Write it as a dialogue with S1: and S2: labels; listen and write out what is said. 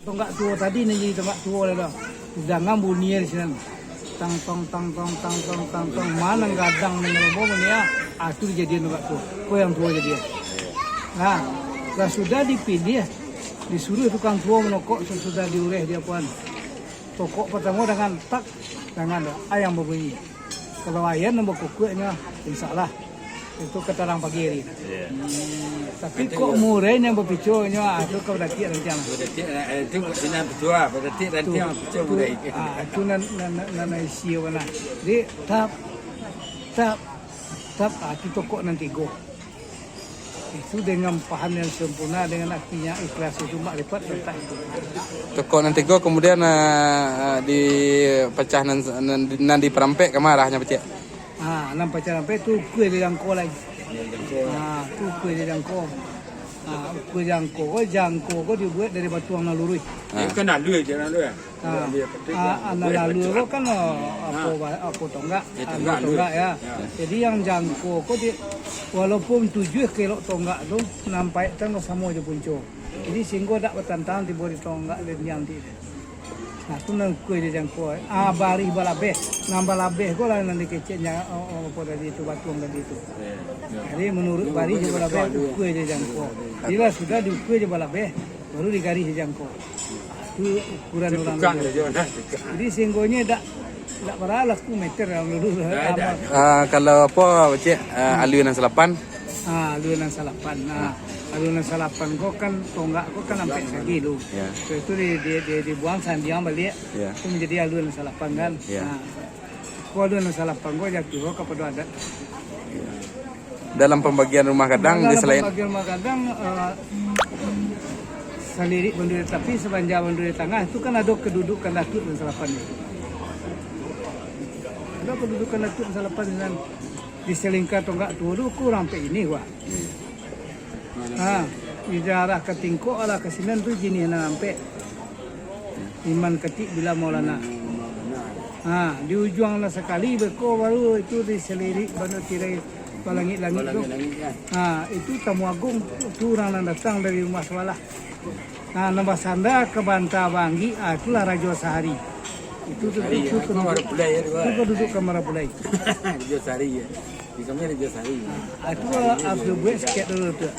S1: Tonggak tua tadi nih jadi tonggak tua dah. Jangan bunyi di sini. Tang tong tang tong tang tong tang tong mana gadang menyelubung ya. Itu dijadiin tonggak tua. Kau yang tua jadi. Nah, kalau sudah dipilih, disuruh tukang tua menokok sudah diureh dia puan. Tokok pertama dengan tak dengan ayam berbunyi. Kalau ayam nombor kukunya, insya Allah itu ketarang pagi hari. Tapi kok murahnya berpicunya itu kau dah tiap rencana.
S2: Itu dengan betul, berarti nanti yang betul mulai.
S1: Itu nana isi mana. Jadi tap itu kok nanti go. Itu dengan paham yang sempurna, dengan artinya ikhlas itu makrifat letak itu.
S3: Toko nanti go kemudian dipecah nanti perampek kemarahnya pecah.
S1: Nampak cara itu kue di jangkau lagi. Itu kue di jangkau. Kue jangkau ko dibuat dari batuang nalurui.
S2: Kan lalu je lalu.
S1: Lalu ko kan apa tonggak, tonggak ya. Jadi yang jangkau ko walaupun 7 kilo tonggak tu nampak tengok sama je punco. Jadi sehingga tak bertantang tiba di tonggak dan janti. Nah, tu nang kue di jangkau. Bari balabeh, nambah labeh ko lah nanti kecilnya apa tadi itu batuang tadi itu. Jadi menurut bari je balabeh kue di jangkau. Bila sudah di kue di balabeh baru digaris di jangkau. Itu ukuran orang. Jadi sehinggonya tak beralas 1 meter yang dulu.
S3: Kalau apa pecah alunan selapan?
S1: Alunan salapan. Alunan salapan kok kan tonggak kok kan sampai kaki lu. Itu dibuang sandiang balik. Itu menjadi alunan salapan kan. Kok alunan salapan kok jatuh kepada adat.
S3: Dalam pembagian rumah kadang selain
S1: pembagian rumah kadang selirik benduri tapi sepanjang benduri tengah itu kan ada kedudukan datuk dan salapan itu. Ada kedudukan datuk dan salapan dan diselingkar tonggak tua kurang sampai ini wah. Di daerah Ketingko ala kesinan tu jenis sampai Iman Ketik bila Maulana. Di ujung lah sekali beko baru itu diselirik banu tirai langit-langit tu. Itu Tamu Agung tu orang datang dari rumah sebelah. Nambah Sanda ke Banta Banggi, itulah Raja Sehari. Itu duduk kamar Bulai.
S2: Raja Sehari ya. Di kamar Raja Sehari.
S1: Itu Abdul Buat sikit dulu tu.